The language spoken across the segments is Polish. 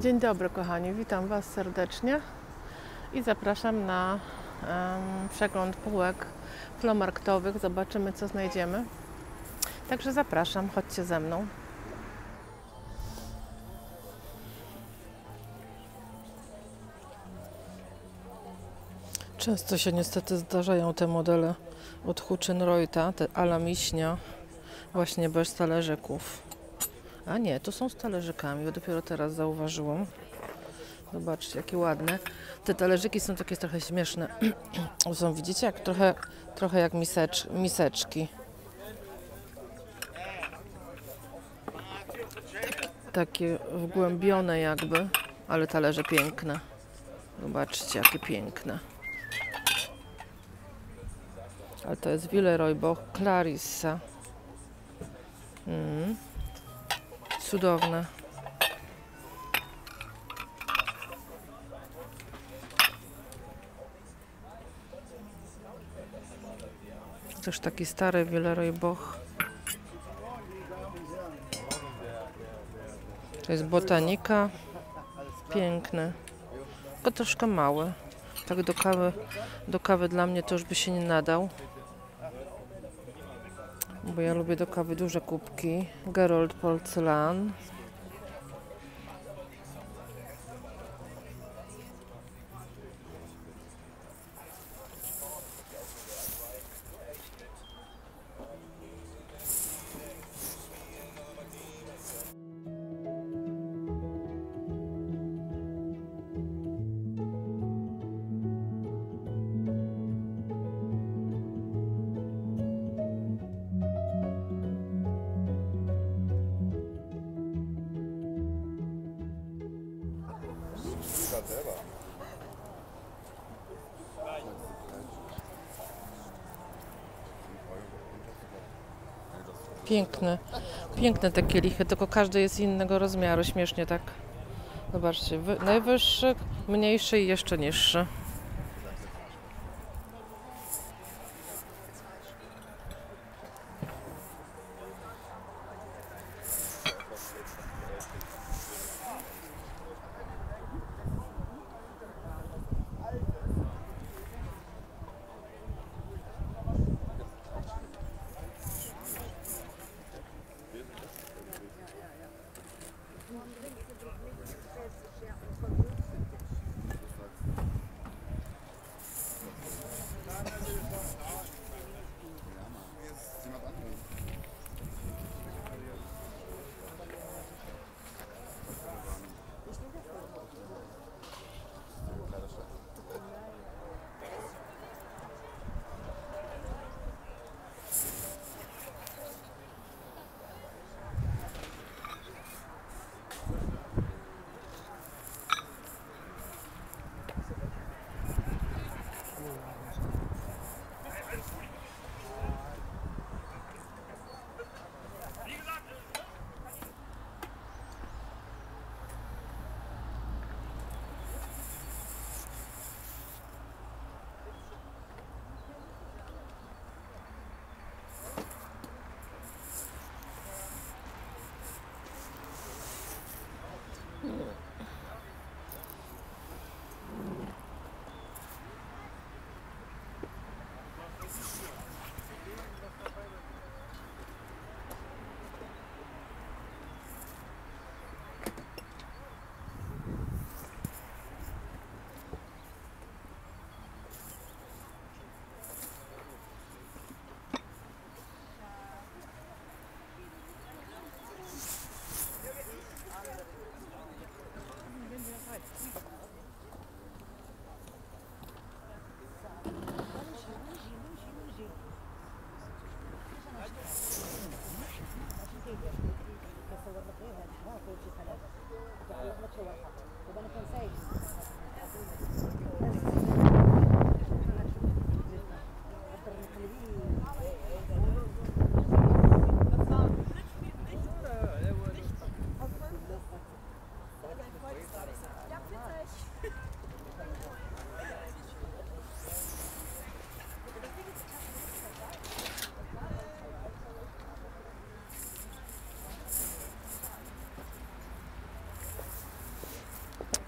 Dzień dobry kochani, witam Was serdecznie i zapraszam na przegląd półek flomarktowych. Zobaczymy, co znajdziemy. Także zapraszam, chodźcie ze mną. Często się niestety zdarzają te modele od Hutchinreuta, te a la miśnia, właśnie bez talerzyków. A nie, to są z talerzykami, bo dopiero teraz zauważyłam. Zobaczcie, jakie ładne. Te talerzyki są takie trochę śmieszne. Są, widzicie, jak trochę jak miseczki. Takie wgłębione jakby, ale talerze piękne. Zobaczcie, jakie piękne. Ale to jest Villeroy Boch Clarissa. Cudowne. Też taki stary Villeroy Boch. To jest botanika. Piękny. Tylko troszkę mały. Tak do kawy dla mnie to już by się nie nadał. Bo ja lubię do kawy duże kubki. Gerold Porzellan. Piękne, piękne te kielichy, tylko każdy jest innego rozmiaru, śmiesznie tak. Zobaczcie, najwyższy, mniejszy i jeszcze niższy.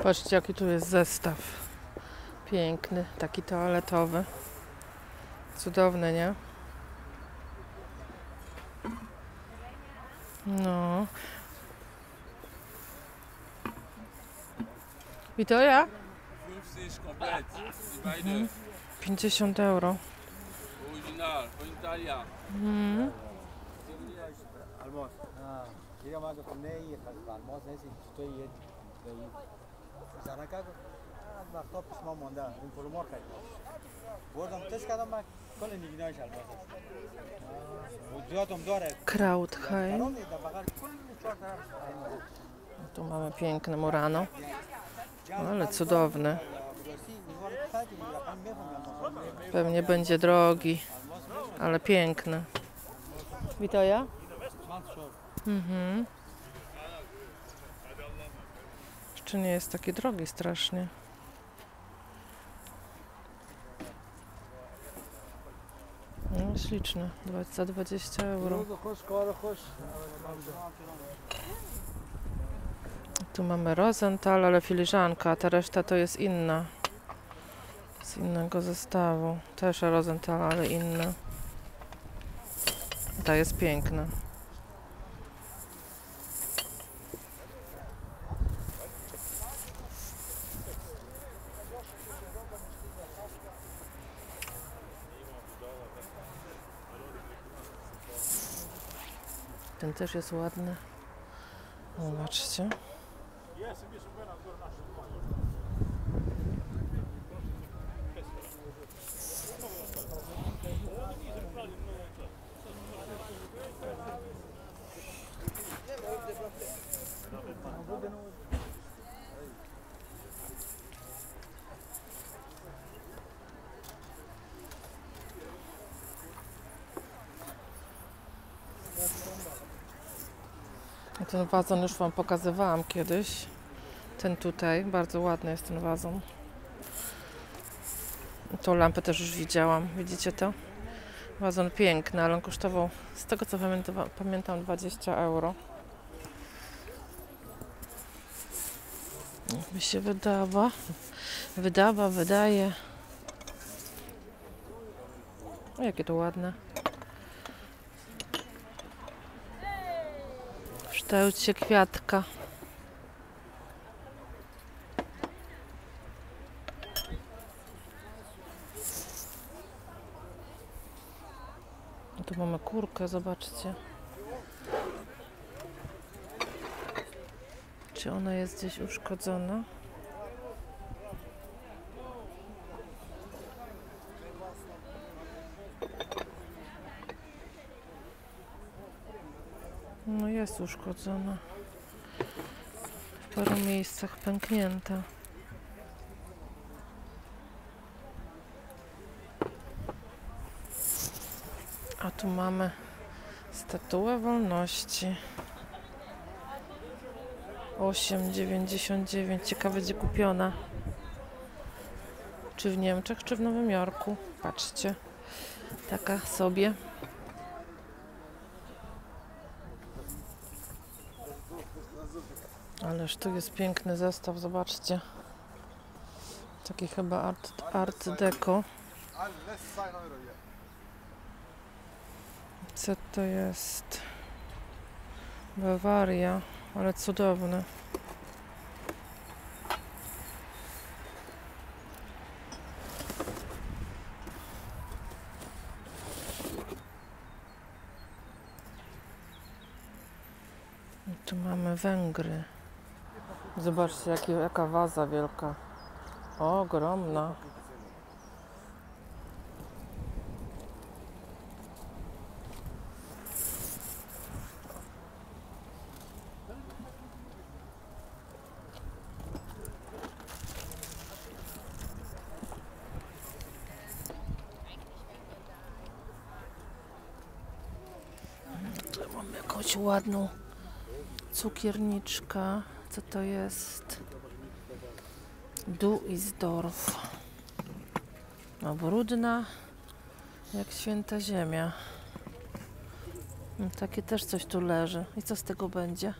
Patrzcie, jaki tu jest zestaw. Piękny, taki toaletowy. Cudowny, nie? No. Witoria? 50 komplett. Die beide. 50 euro. Original, von Italia. Almoço. Diga mais com meia, almoço nesse estou aí. Zarakago. Ma top اسمه موندا این پلو مار کرد. بردم تست کردم ما کل نیگنایش almoço. وجودم داره. Krautheim. برام نیست بغل کل چهار طرف. Tu mamy piękne Murano. Ale cudowny. Pewnie będzie drogi, ale piękny. Witoja? Jeszcze nie jest taki drogi strasznie. No, śliczny. Za 20 euro. Tu mamy Rosenthal, ale filiżanka, a ta reszta to jest inna. Z innego zestawu. Też Rosenthal, ale inna. Ta jest piękna. Ten też jest ładny. Zobaczcie. Ten wazon już Wam pokazywałam kiedyś. Ten tutaj, bardzo ładny jest ten wazon. Tą lampę też już widziałam, widzicie to? Wazon piękny, ale on kosztował, z tego co pamiętam, 20 euro. Mi się wydaje. O, jakie to ładne. W kształcie kwiatka. Tu mamy kurkę, zobaczcie. Czy ona jest gdzieś uszkodzona? No jest uszkodzona. W paru miejscach pęknięta. A tu mamy statuę wolności. 8,99. Ciekawe, gdzie kupiona. Czy w Niemczech, czy w Nowym Jorku. Patrzcie. Taka sobie. Ależ tu jest piękny zestaw, zobaczcie. Taki chyba art deco. Co to jest? Bawaria, ale cudowne. I tu mamy Węgry. Zobaczcie, jaka waza wielka. Ogromna. Tu mam jakąś ładną cukierniczkę. Co to jest? Duisdorf. No, brudna jak święta ziemia. No, takie też coś tu leży. I co z tego będzie?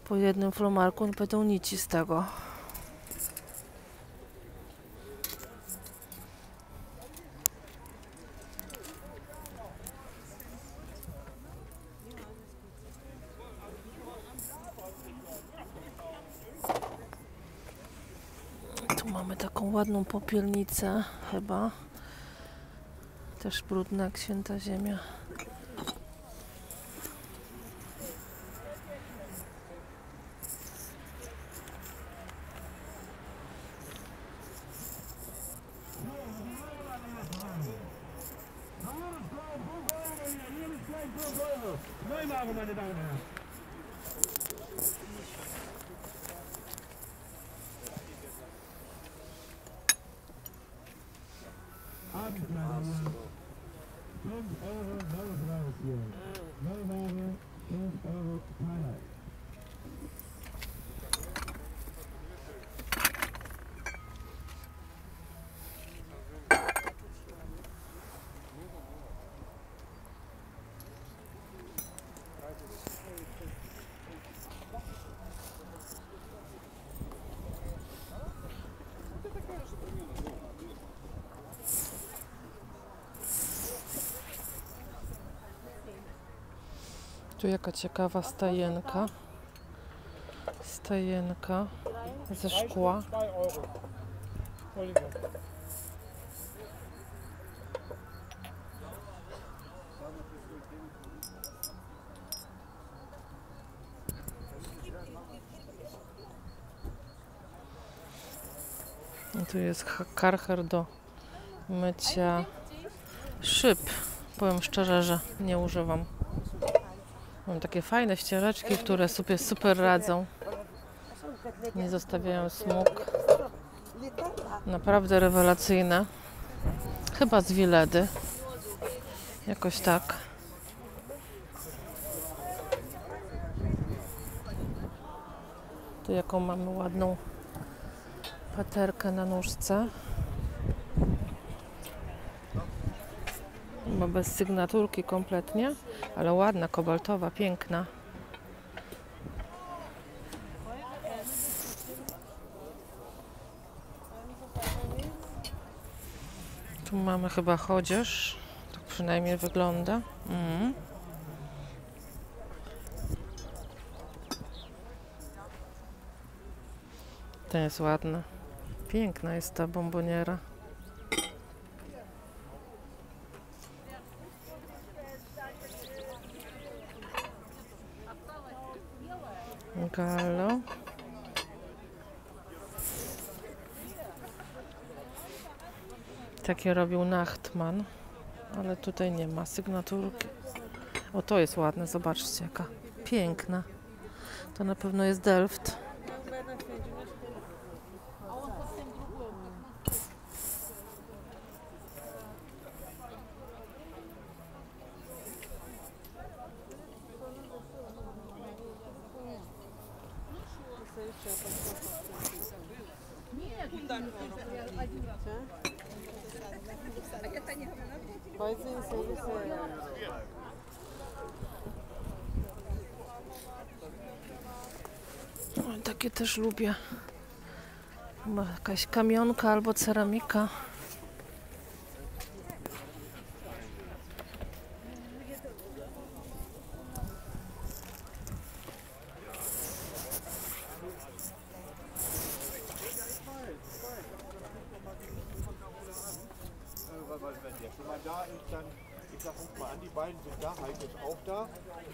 Po jednym flomarku będą nici z tego. Tu mamy taką ładną popielnicę chyba. Też brudna jak święta ziemia. Tu jaka ciekawa stajenka. Stajenka ze szkła. I tu jest karcher do mycia szyb. Powiem szczerze, że nie używam. Mam takie fajne ściereczki, które sobie super radzą. Nie zostawiają smug. Naprawdę rewelacyjne. Chyba z Wiledy. Jakoś tak. Tu jaką mamy ładną paterkę na nóżce. Chyba bez sygnaturki kompletnie, ale ładna, kobaltowa, piękna. Tu mamy chyba chodzież, tak przynajmniej wygląda. To jest ładne. Piękna jest ta bomboniera. Gallo. Takie robił Nachtman, ale tutaj nie ma sygnaturki. O, to jest ładne, zobaczcie jaka piękna. To na pewno jest Delft. O, takie też lubię. Chyba jakaś kamionka albo ceramika. Da ist dann, ich sag, ruf mal an, die beiden sind da, Heike ist auch da.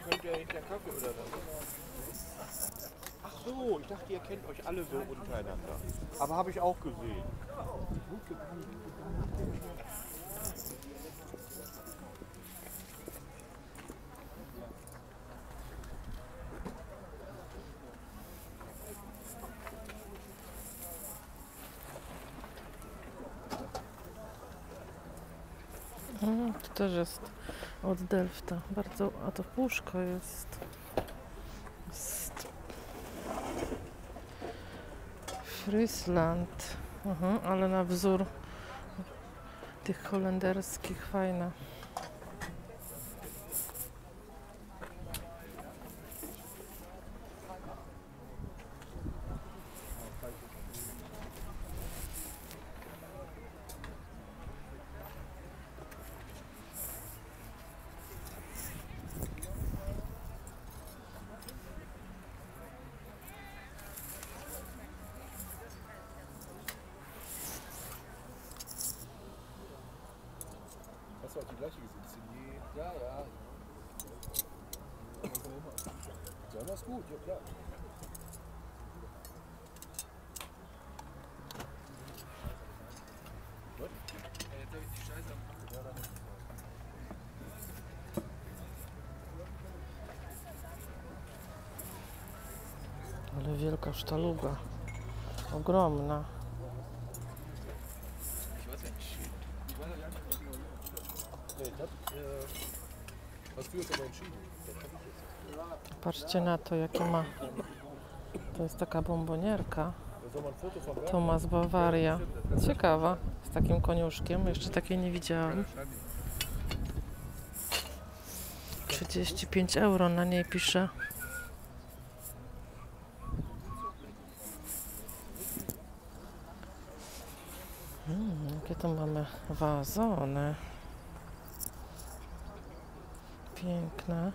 Könnt ihr hinter Kaffee oder was? Ach so, ich dachte, ihr kennt euch alle so untereinander. Aber habe ich auch gesehen. To też jest od Delfta. Bardzo, a to puszka jest. Friesland. Ale na wzór tych holenderskich, fajna. als die gleiche gesetzt sind. Ja, ja. Sagen wir es gut, ja klar. Jetzt habe ich die Scheiße am Ale wielka sztaluga. Ogromna. Nee, das hast du jetzt aber entschieden. Das hab ich jetzt. Patrzcie na to, jakie ma. To jest taka bombonierka. Da soll man ein Foto von werden. Thomas Bavaria. Ciekawa. Z takim koniuszkiem. Jeszcze takiej nie widziałam. 35 euro na niej pisze. Jakie tu mamy wazony. Piękne.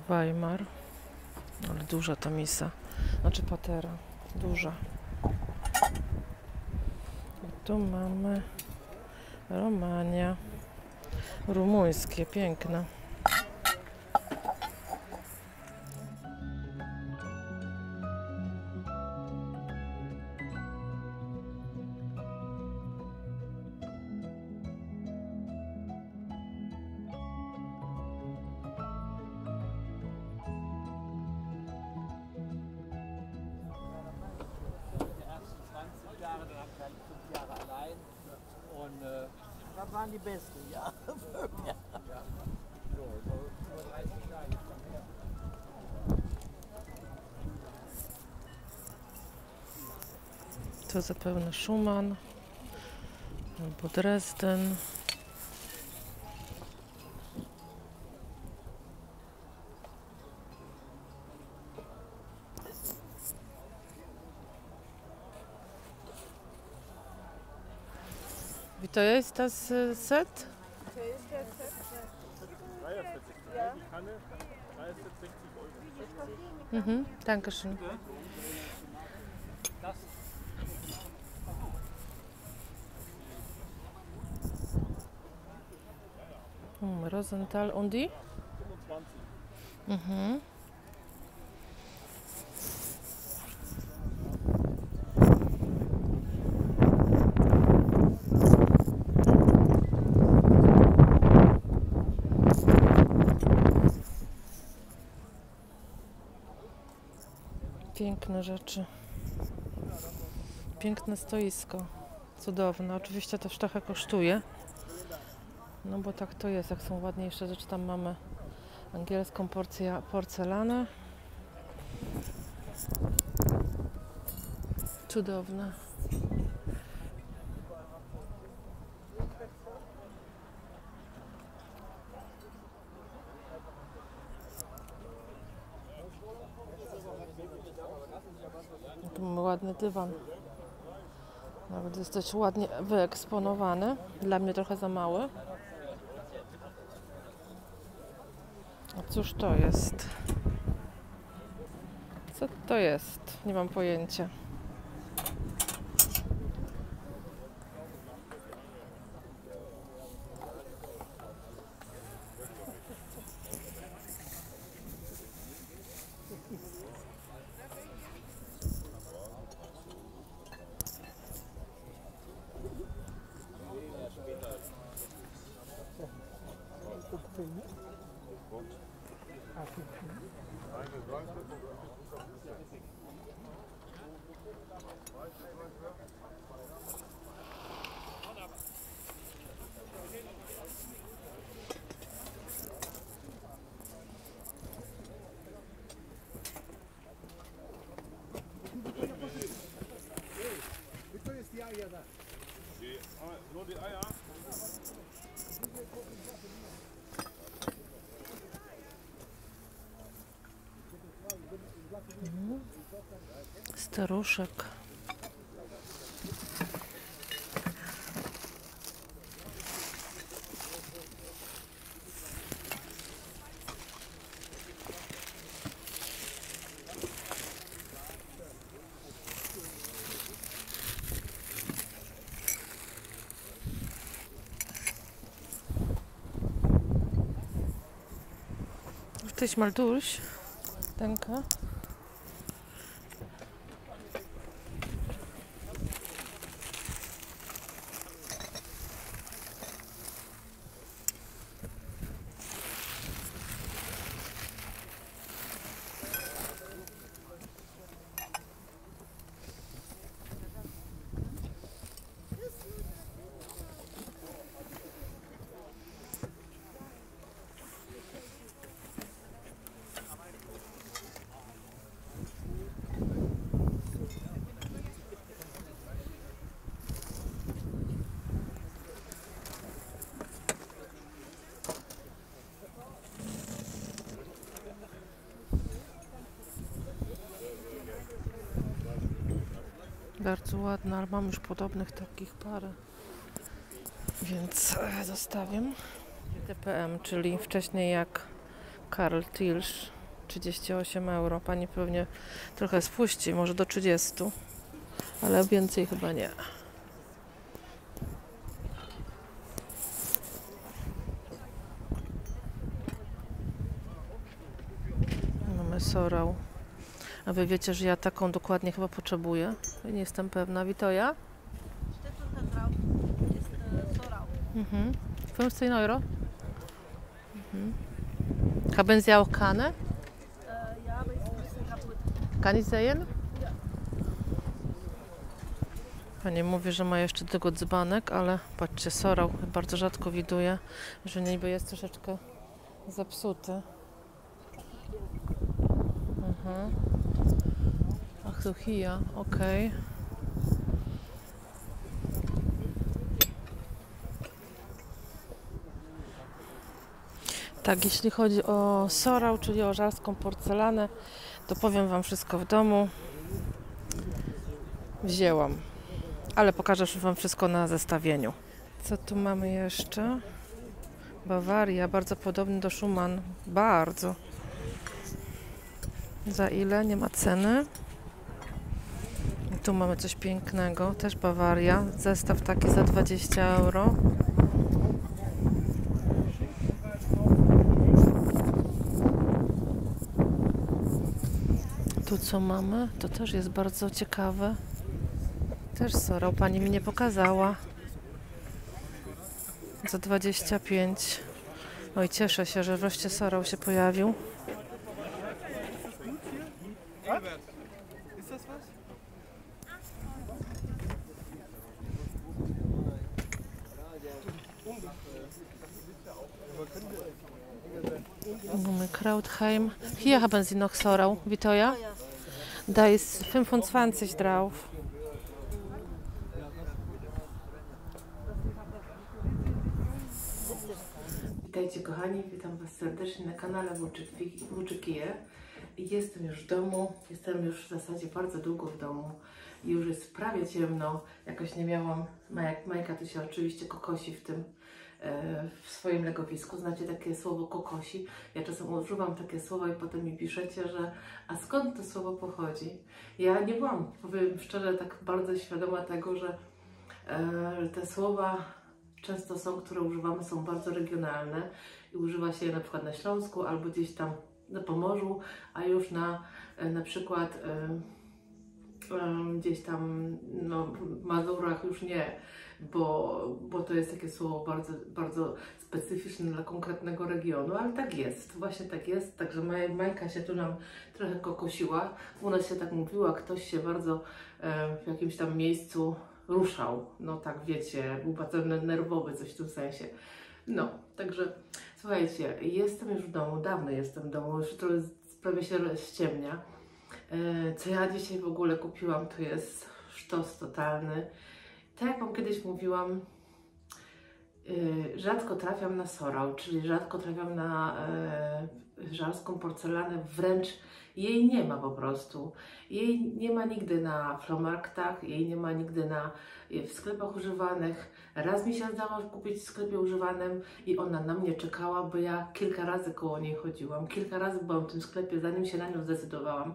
Weimar. Ale duża ta misa. Znaczy patera. Duża. I tu mamy Romania. Rumuńskie, piękne. Das waren die besten, ja. To zapewne Schumann albo Dresden. Wie teuer ist das Set? Die Kanne, 60 Euro. Mhm, danke schön. Rosenthal und die? 25. Mhm. Piękne rzeczy. Piękne stoisko. Cudowne. Oczywiście też trochę kosztuje. No bo tak to jest, jak są ładniejsze rzeczy. Tam mamy angielską porcelanę. Cudowne. Tu mamy ładny dywan. Nawet jest dość ładnie wyeksponowany. Dla mnie trochę za mały. A cóż to jest? Co to jest? Nie mam pojęcia. Nur die Eier. Staruszek. dich mal durch. Danke. Bardzo ładna, ale mam już podobnych takich parę, więc zostawiam. TPM, czyli wcześniej jak Karl Tilsch, 38 euro. Pani pewnie trochę spuści, może do 30, ale więcej chyba nie. Mamy sorał. A wy wiecie, że ja taką dokładnie chyba potrzebuję? Nie jestem pewna. Witoja? Steht unten drauf, ist Sorau. 15 euro? Haben Sie auch Kanne? Ja, aber ist ein bisschen kaputt. Kann ich sehen? Ja. Pani mówi, że ma jeszcze tego dzbanek, ale patrzcie, sorał bardzo rzadko widuję, że niby jest troszeczkę zepsuty. Ach, to hija, okej. Tak, jeśli chodzi o sorał, czyli o żarską porcelanę, to powiem wam wszystko w domu. Wzięłam, ale pokażę wam wszystko na zestawieniu. Co tu mamy jeszcze? Bawaria, bardzo podobny do Schumann. Bardzo. Za ile? Nie ma ceny. I tu mamy coś pięknego, też Bawaria. Zestaw taki za 20 euro. Tu co mamy? To też jest bardzo ciekawe. Też sorał, pani mi nie pokazała. Za 25. Oj, cieszę się, że wreszcie sorał się pojawił. Ist das was? Mamy Krautheim. Hier haben Sie noch Sorau, Witoja? Da ist 25 drauf. Witajcie kochani, witam Was serdecznie na kanale Włóczykije. Jestem już w domu, jestem już w zasadzie bardzo długo w domu. Już jest prawie ciemno, jakoś nie miałam, Majka to się oczywiście kokosi w swoim legowisku. Znacie takie słowo kokosi? Ja czasem używam takie słowa i potem mi piszecie, że a skąd to słowo pochodzi? Ja nie byłam, powiem szczerze, tak bardzo świadoma tego, że te słowa często są, które używamy, są bardzo regionalne i używa się je na przykład na Śląsku albo gdzieś tam na Pomorzu, a już na przykład gdzieś tam w Mazurach już nie, bo to jest takie słowo bardzo, bardzo specyficzne dla konkretnego regionu, ale tak jest, właśnie tak jest, także Majka się tu nam trochę kokosiła, u nas się tak mówiła, ktoś się bardzo w jakimś tam miejscu ruszał, no tak wiecie, był bardzo nerwowy, coś w tym sensie. No, także słuchajcie, jestem już w domu, dawno jestem w domu, już trochę prawie się ściemnia. Co ja dzisiaj w ogóle kupiłam, to jest sztos totalny. Tak jak wam kiedyś mówiłam, rzadko trafiam na sorał, czyli rzadko trafiam na żarską porcelanę, wręcz jej nie ma po prostu. Jej nie ma nigdy na flomarktach, jej nie ma nigdy w sklepach używanych. Raz mi się zdało kupić w sklepie używanym i ona na mnie czekała, bo ja kilka razy koło niej chodziłam. Kilka razy byłam w tym sklepie, zanim się na nią zdecydowałam.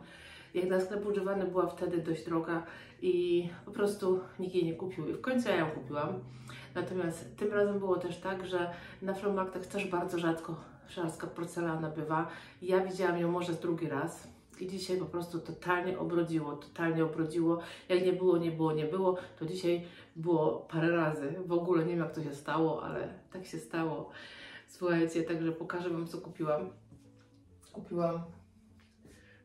Jak na sklep używany była wtedy dość droga i po prostu nikt jej nie kupił. I w końcu ja ją kupiłam. Natomiast tym razem było też tak, że na Flohmarktach też bardzo rzadko szarska porcelana bywa. Ja widziałam ją może drugi raz i dzisiaj po prostu totalnie obrodziło. Jak nie było, to dzisiaj było parę razy. W ogóle nie wiem, jak to się stało, ale tak się stało. Słuchajcie, także pokażę Wam, co kupiłam. Kupiłam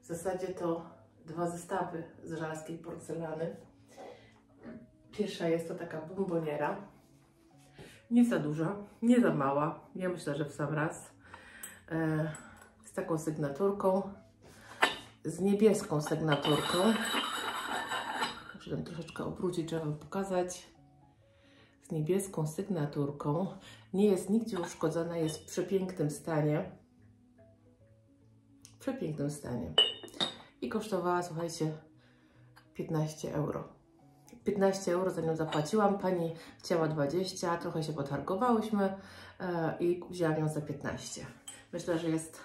w zasadzie to 2 zestawy z żarskiej porcelany. Pierwsza jest to taka bomboniera. Nie za duża, nie za mała. Ja myślę, że w sam raz. Z taką sygnaturką. Z niebieską sygnaturką. Muszę tam troszeczkę obrócić, żeby Wam pokazać. Z niebieską sygnaturką. Nie jest nigdzie uszkodzona, jest w przepięknym stanie. W przepięknym stanie. I kosztowała, słuchajcie, 15 euro. 15 euro za nią zapłaciłam. Pani chciała 20, trochę się potargowałyśmy i wzięłam ją za 15. Myślę, że jest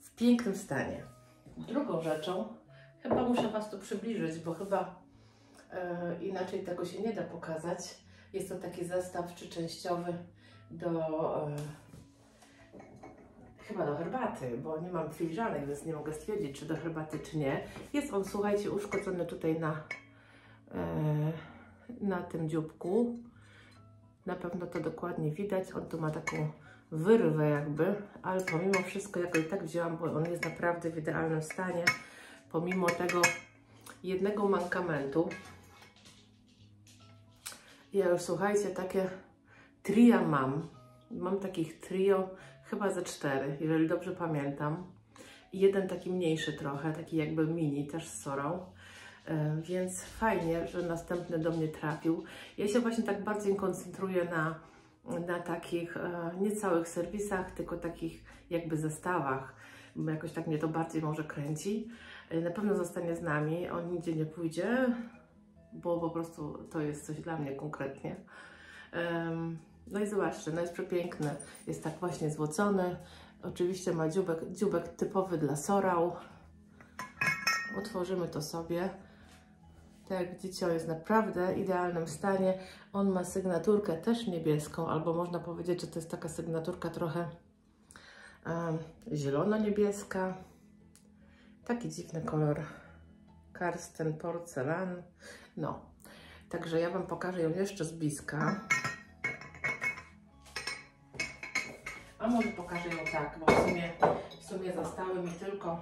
w pięknym stanie. Drugą rzeczą, chyba muszę Was tu przybliżyć, bo chyba inaczej tego się nie da pokazać. Jest to taki zestaw trzyczęściowy chyba do herbaty, bo nie mam filiżanek, więc nie mogę stwierdzić, czy do herbaty, czy nie. Jest on, słuchajcie, uszkodzony tutaj na tym dzióbku. Na pewno to dokładnie widać. On tu ma taką wyrwę jakby, ale pomimo wszystko ja go i tak wzięłam, bo on jest naprawdę w idealnym stanie. Pomimo tego jednego mankamentu. Ja już, słuchajcie, takie tria mam. Mam takich trio chyba ze 4, jeżeli dobrze pamiętam. I jeden taki mniejszy trochę, taki jakby mini, też z sorą. Więc fajnie, że następny do mnie trafił. Ja się właśnie tak bardziej koncentruję na takich nie całych serwisach, tylko takich jakby zestawach. Bo jakoś tak mnie to bardziej może kręci. Na pewno zostanie z nami, on nigdzie nie pójdzie, bo po prostu to jest coś dla mnie konkretnie. No i zobaczcie, no jest przepiękny, jest tak właśnie złocony. Oczywiście ma dzióbek typowy dla sorał. Otworzymy to sobie. Tak jak widzicie, on jest naprawdę w idealnym stanie. On ma sygnaturkę też niebieską, albo można powiedzieć, że to jest taka sygnaturka trochę zielono-niebieska. Taki dziwny kolor. Karsten porcelan. No, także ja Wam pokażę ją jeszcze z bliska. A może pokażę ją tak, bo w sumie zostały mi tylko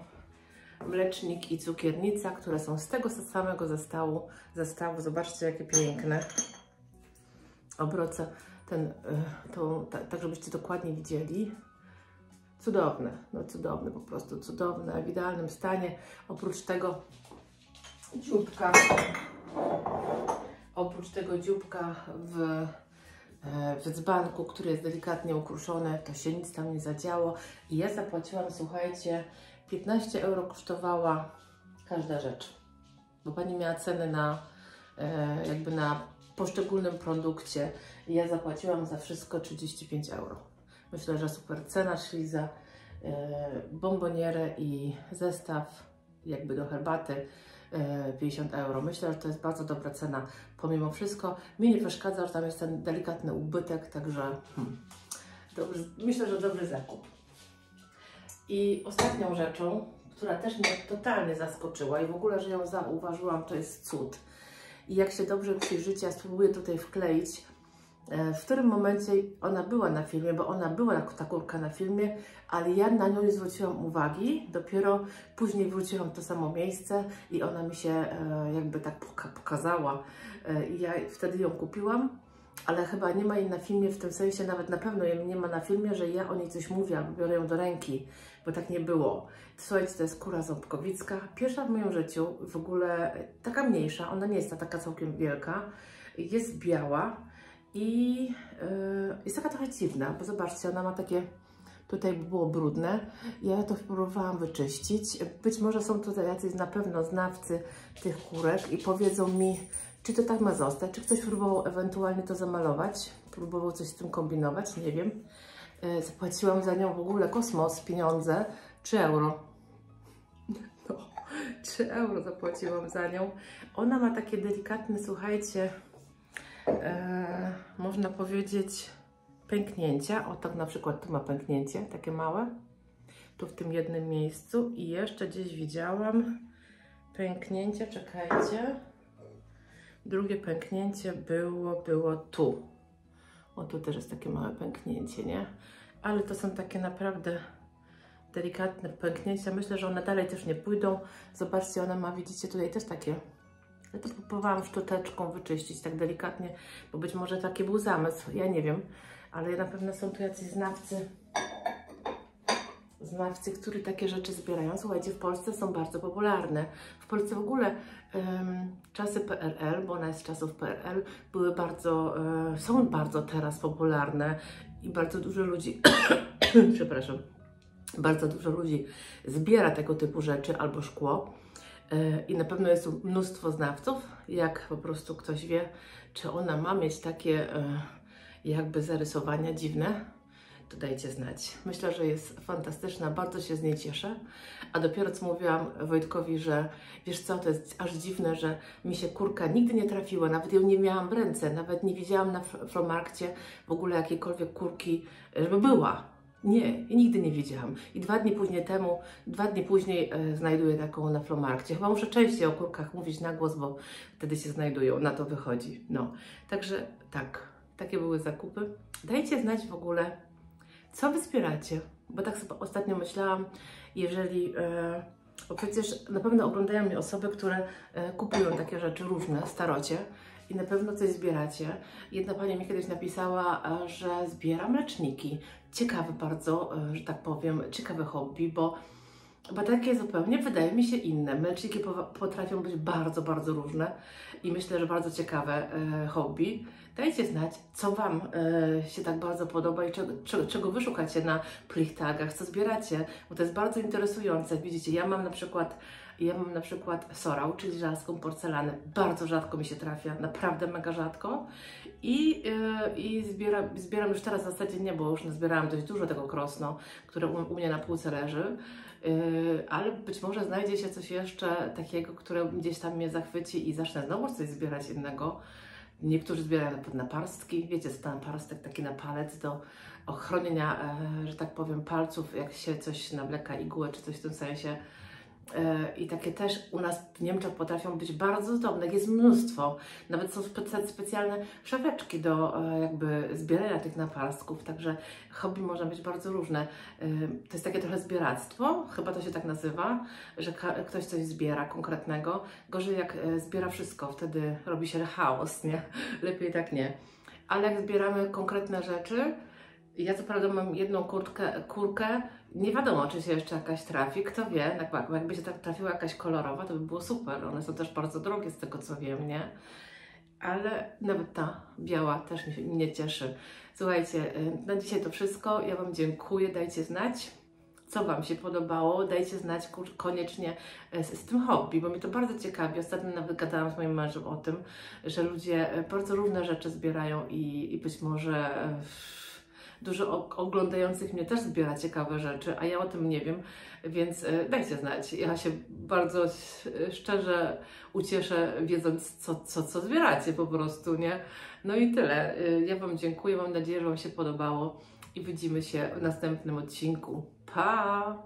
mlecznik i cukiernica, które są z tego samego zestawu. Zobaczcie, jakie piękne. Obroce tak żebyście dokładnie widzieli. Cudowne, no cudowne, po prostu cudowne, w idealnym stanie. Oprócz tego dzióbka w dzbanku, który jest delikatnie ukruszony, to się nic tam nie zadziało. I ja zapłaciłam, słuchajcie, 15 euro kosztowała każda rzecz, bo Pani miała ceny jakby na poszczególnym produkcie. I ja zapłaciłam za wszystko 35 euro. Myślę, że super cena, szli za bombonierę i zestaw jakby do herbaty 50 euro. Myślę, że to jest bardzo dobra cena. Pomimo wszystko mi nie przeszkadza, że tam jest ten delikatny ubytek, także myślę, że dobry zakup. I ostatnią rzeczą, która też mnie totalnie zaskoczyła i w ogóle, że ją zauważyłam, to jest cud. I jak się dobrze przyjrzycie, ja spróbuję tutaj wkleić, w którym momencie ona była na filmie, bo ona była ta kurka na filmie, ale ja na nią nie zwróciłam uwagi. Dopiero później wróciłam w to samo miejsce i ona mi się jakby tak pokazała. I ja wtedy ją kupiłam, ale chyba nie ma jej na filmie, w tym sensie nawet na pewno jej nie ma na filmie, że ja o niej coś mówię albo biorę ją do ręki, bo tak nie było. Słuchajcie, to jest kura ząbkowicka. Pierwsza w moim życiu, w ogóle taka mniejsza, ona nie jest taka całkiem wielka, jest biała. I jest taka trochę dziwna, bo zobaczcie, ona ma takie, tutaj było brudne, ja to próbowałam wyczyścić. Być może są tutaj jacyś na pewno znawcy tych kurek i powiedzą mi, czy to tak ma zostać, czy ktoś próbował ewentualnie to zamalować, próbował coś z tym kombinować, nie wiem. Zapłaciłam za nią w ogóle kosmos, pieniądze, 3 euro. No, 3 euro zapłaciłam za nią. Ona ma takie delikatne, słuchajcie, można powiedzieć, pęknięcia. O, tak na przykład tu ma pęknięcie, takie małe. Tu w tym jednym miejscu. I jeszcze gdzieś widziałam pęknięcie, czekajcie. Drugie pęknięcie było tu. O, tu też jest takie małe pęknięcie, nie? Ale to są takie naprawdę delikatne pęknięcia. Myślę, że one dalej też nie pójdą. Zobaczcie, ona ma, widzicie, tutaj też takie. Ja to próbowałam szczoteczką wyczyścić tak delikatnie, bo być może taki był zamysł, ja nie wiem. Ale na pewno są tu jacyś znawcy, którzy takie rzeczy zbierają. Słuchajcie, w Polsce są bardzo popularne. W Polsce w ogóle czasy PRL, bo ona jest z czasów PRL, były bardzo, są bardzo teraz popularne i bardzo dużo ludzi, przepraszam, bardzo dużo ludzi zbiera tego typu rzeczy albo szkło. I na pewno jest tu mnóstwo znawców. Jak po prostu ktoś wie, czy ona ma mieć takie jakby zarysowania dziwne, to dajcie znać. Myślę, że jest fantastyczna, bardzo się z niej cieszę. A dopiero co mówiłam Wojtkowi, że wiesz co, to jest aż dziwne, że mi się kurka nigdy nie trafiła, nawet ją nie miałam w ręce, nawet nie widziałam na Flohmarkcie w ogóle jakiejkolwiek kurki, żeby była. Nie, nigdy nie widziałam. I 2 dni później znajduję taką na Flohmarkcie. Chyba muszę częściej o kurkach mówić na głos, bo wtedy się znajdują, na to wychodzi. No, także tak, takie były zakupy. Dajcie znać w ogóle, co wy zbieracie, bo tak sobie ostatnio myślałam, jeżeli, bo przecież na pewno oglądają mnie osoby, które kupują takie rzeczy różne, starocie i na pewno coś zbieracie. Jedna pani mi kiedyś napisała, że zbiera mleczniki. Ciekawe bardzo, że tak powiem, ciekawe hobby, bo takie zupełnie wydaje mi się inne. Mleczniki potrafią być bardzo, bardzo różne i myślę, że bardzo ciekawe hobby. Dajcie znać, co Wam się tak bardzo podoba i czego Wy szukacie na plichtagach, co zbieracie, bo to jest bardzo interesujące. Widzicie, ja mam na przykład sorał, czyli rzadką porcelanę. Bardzo rzadko mi się trafia, naprawdę mega rzadko. I zbieram już teraz w zasadzie nie, bo już nazbierałam dość dużo tego krosno, które u mnie na półce leży. Ale być może znajdzie się coś jeszcze takiego, które gdzieś tam mnie zachwyci i zacznę znowu coś zbierać innego. Niektórzy zbierają na przykład naparstki. Wiecie, co to naparstek, taki na palec do ochronienia, że tak powiem, palców, jak się coś nawleka, igłę czy coś w tym sensie. I takie też u nas w Niemczech potrafią być bardzo zdobne, jest mnóstwo. Nawet są specjalne szafeczki do jakby zbierania tych naparstków, także hobby można być bardzo różne. To jest takie trochę zbieractwo, chyba to się tak nazywa, że ktoś coś zbiera konkretnego. Gorzej jak zbiera wszystko, wtedy robi się chaos, nie? Lepiej tak nie. Ale jak zbieramy konkretne rzeczy, ja co prawda mam jedną kurkę, nie wiadomo, czy się jeszcze jakaś trafi, kto wie, jakby się tak trafiła jakaś kolorowa, to by było super, one są też bardzo drogie z tego co wiem, nie? Ale nawet ta biała też mnie cieszy. Słuchajcie, na dzisiaj to wszystko, ja Wam dziękuję, dajcie znać, co Wam się podobało, dajcie znać koniecznie z tym hobby, bo mnie to bardzo ciekawi. Ostatnio nawet gadałam z moim mężem o tym, że ludzie bardzo różne rzeczy zbierają i być może dużo oglądających mnie też zbiera ciekawe rzeczy, a ja o tym nie wiem, więc dajcie znać. Ja się bardzo szczerze ucieszę, wiedząc, co zbieracie po prostu, nie? No i tyle. Ja Wam dziękuję, mam nadzieję, że Wam się podobało i widzimy się w następnym odcinku. Pa!